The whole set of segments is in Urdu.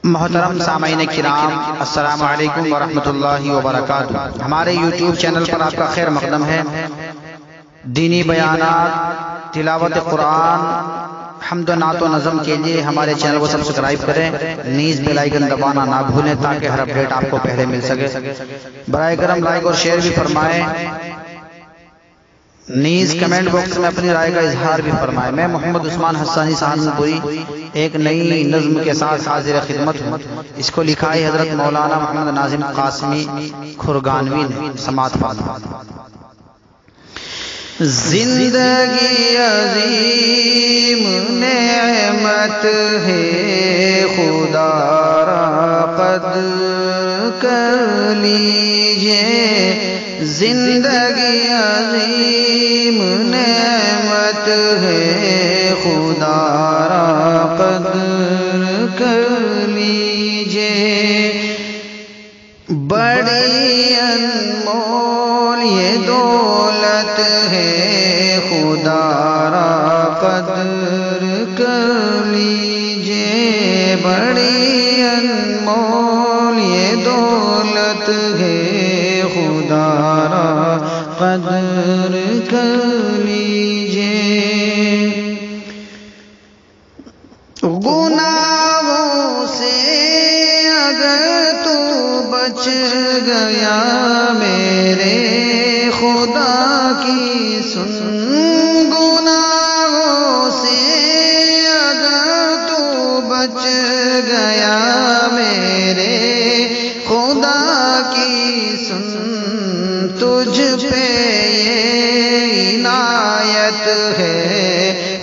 محترم سامعین کرام، السلام علیکم ورحمۃ اللہ وبرکاتہ۔ ہمارے یوٹیوب چینل پر آپ کا خیر مقدم ہے۔ دینی بیانات، تلاوت قرآن، حمد و نعت و نظم کے لیے ہمارے چینل کو سبسکرائب کریں، نیز بیل آئیکن دبانا نہ بھولیں تاکہ ہر اپڈیٹ آپ کو پہلے مل سکے۔ برائے کرم لائک اور شیئر بھی فرمائیں، نیز کمنٹ باکس میں اپنی رائے کا اظہار بھی فرمائیں۔ میں محمد عثمان حسانی سہارنپوری ایک نئی نظم کے ساتھ حاضر خدمت ہوں۔ اس کو لکھا ہے حضرت مولانا محمد ناظم قاسمی کھرگانوی نے۔ سماعت فرمائیں۔ زندگی عظیم نعمت ہے، خدا را قدر کر لیجئے۔ زندگی عظیم نعمت ہے، خدا را قدر کر لیجئے۔ بڑی انمول یہ دولت ہے، خدا را قدر کر لیجئے۔ بڑی انمول یہ دولت ہے، خدا را قدر کر لیجئے۔ گناہوں سے اگر تو بچ گیا میرے خدا کی سن، گناہوں سے اگر تو بچ گیا میرے خدا کی سن، تجھ پہ یہ عنایت ہے،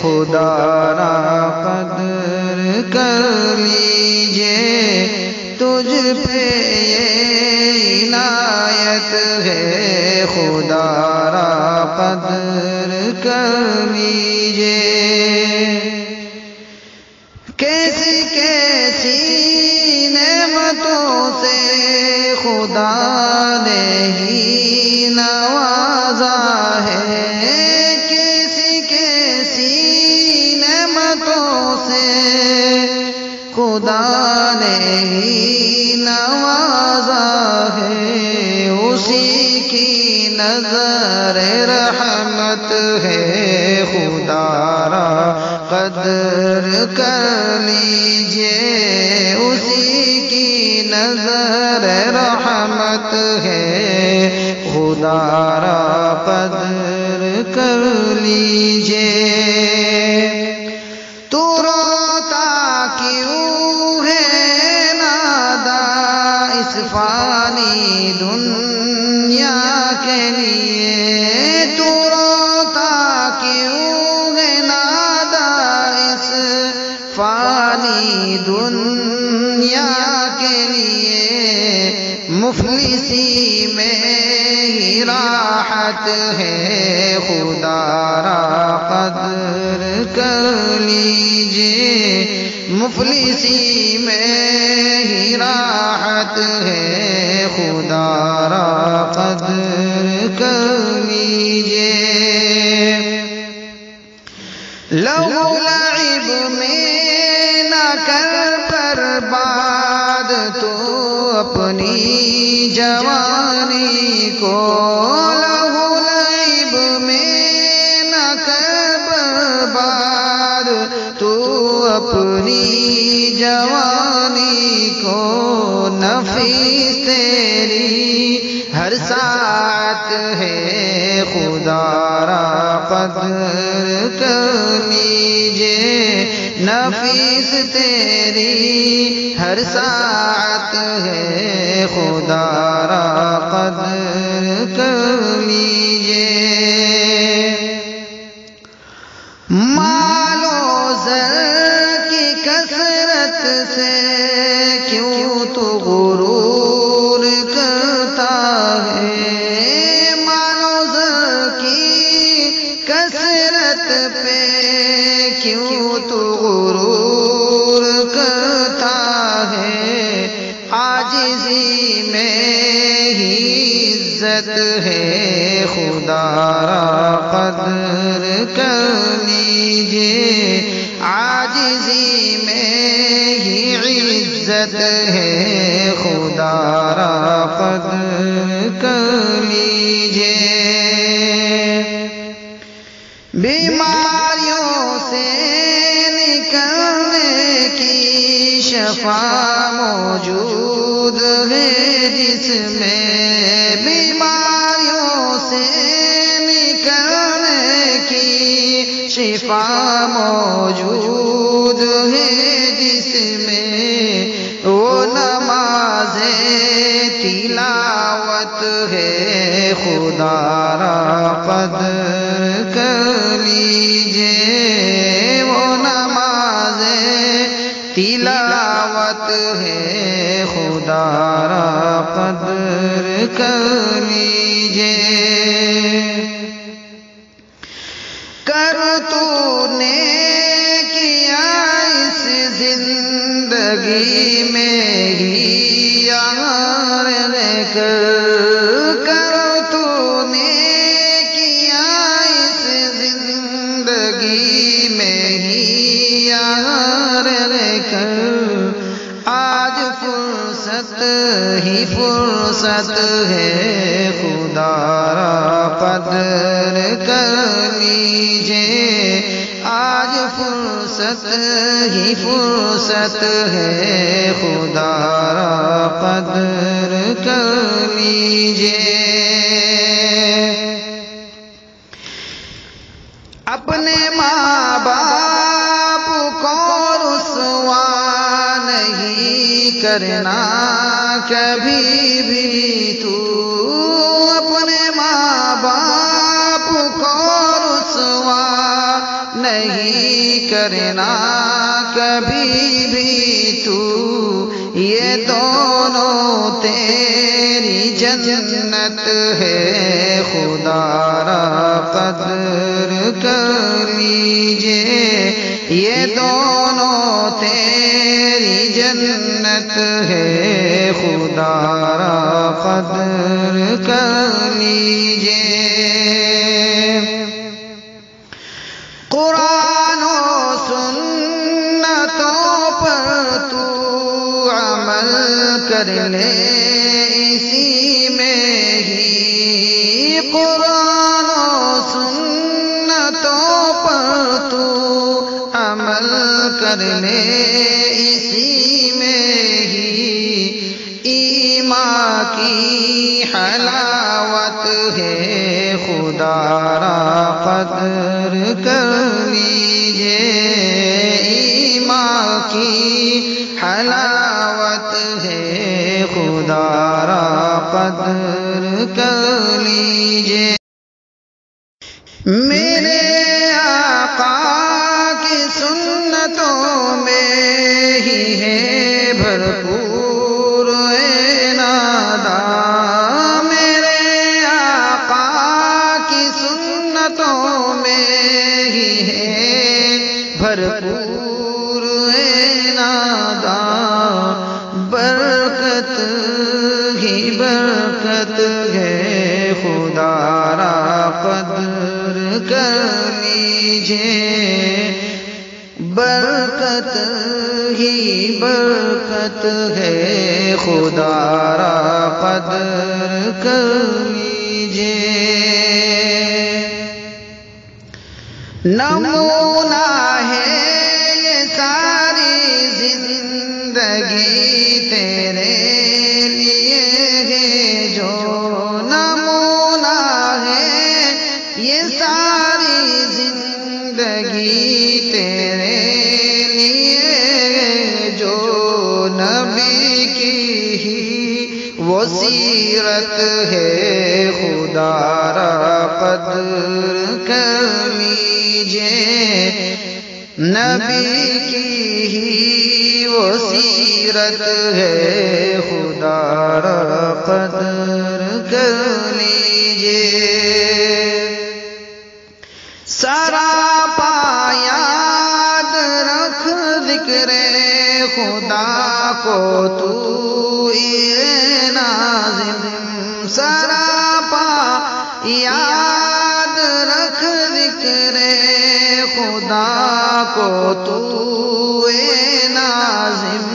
خدا را قدر کر لیجئے۔ تجھ پہ یہ عنایت ہے، خدا را قدر کر لیجئے۔ کیسی کیسی نعمتوں سے خدا نے ہی نوازا ہے، کیسی کیسی نعمتوں سے خدا نے ہی نوازا ہے۔ اسی کی نظر رحمت ہے، خدا را قدر کر لیجئے۔ اسی کی نظر رحمت ہے، خدا را قدر کر لیجئے۔ تو روتا کیوں ہے نادا اس فانی دنیا کے لیے؟ تو روتا کیوں ہے نادا اس فانی دنیا کے لیے؟ مفلسی میں ہی راحت ہے، خدا را قدر کر لیجئے۔ مفلسی میں ہی راحت ہے، خدا را قدر کر لیجئے۔ لہو لعب میں نہ کر برباد تو اپنی جوانی کو، لہو لعب میں نہ کر برباد تو اپنی جوانی کو۔ نفیس تیری ہر ساعت ہے، خدا را قدر کر لیجئے۔ نفیس تیری ہر ساعت ہے، خدا را قدر کر لیجئے۔ مال و زر کی کثرت سے کیوں تو غرور کرتا ہے؟ مال و زر کی کثرت پہ کیوں تو غرور کرتا ہے؟ عاجزی میں ہی عزت ہے، خدا را قدر کر لیجئے۔ عاجزی میں ہی عزت عزت ہے خدا را قدر کر لیجئے بیماریوں سے نکلنے کی شفا موجود ہے جس میں بیماریوں سے نکلنے کی شفا موجود ہے جس میں وہ نماز تلاوت ہے خدا را قدر کر لیجئے وہ نماز تلاوت ہے خدا را قدر کر لیجئے کر تو نے کیا اس زندگی میں ہی یار کر تو نے کیا اس زندگی میں ہی یار آج فرصت ہی فرصت ہے خدا را قدر کر لیجئے آج فرصت ہی فرصت ہے خدا را قدر کر لیجئے اپنے ماں باپ کو رسوا نہیں کرنا کبھی بھی تو اپنے ماں باپ کو رسوا نہیں کرنا کبھی بھی تو یہ دونوں تیری جنت ہے خدا را قدر کر لیجئے یہ دونوں تیری جنت ہے خدا را قدر کر لیجئے قرآن و سنتوں پر تو عمل کر لے اسی میں ہی قرآن و سنتوں پر تو عمل کر لے اسی میں ہی ایمان کی حلاوت ہے خدا را قدر کر لیجئے ایمان کی حلاوت ہے خدا را قدر کر لیجئے میرے آقا کی سنتوں میں ہی ہے بھرپور نادا میرے آقا کی سنتوں میں ہی ہے بھرپور نادا برکت ہی برکت ہے خدا را قدر کر لیجئے برکت ہی برکت ہے خدا را قدر کر لیجئے نمونہ ہے یہ ساری زندگی تیرے لیے ہے جو نمونہ ہے یہ ساری زندگی تیرے لیے جو نبی کی ہی وہ سیرت ہے خدا را قدر کر لیجئے نبی کی ہی وہ سیرت ہے خدا را قدر کر لیجئے سراپا یاد رکھ ذکر خدا کو تو نازم سراپا یاد رکھ ذکر خدا کو تو نازم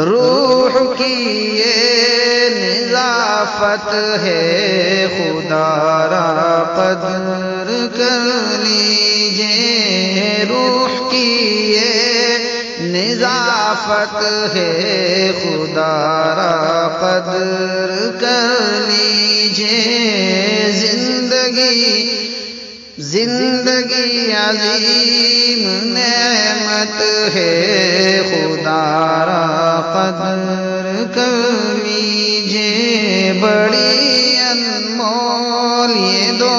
روح کی یہ نظافت ہے خدا را قدر کر لیجئے، روح کی یہ نظافت ہے خدا را قدر کر لیجئے، زندگی عظیم نعمت ہے خدا را قدر کر لیجئے، بڑی انمول یہ دو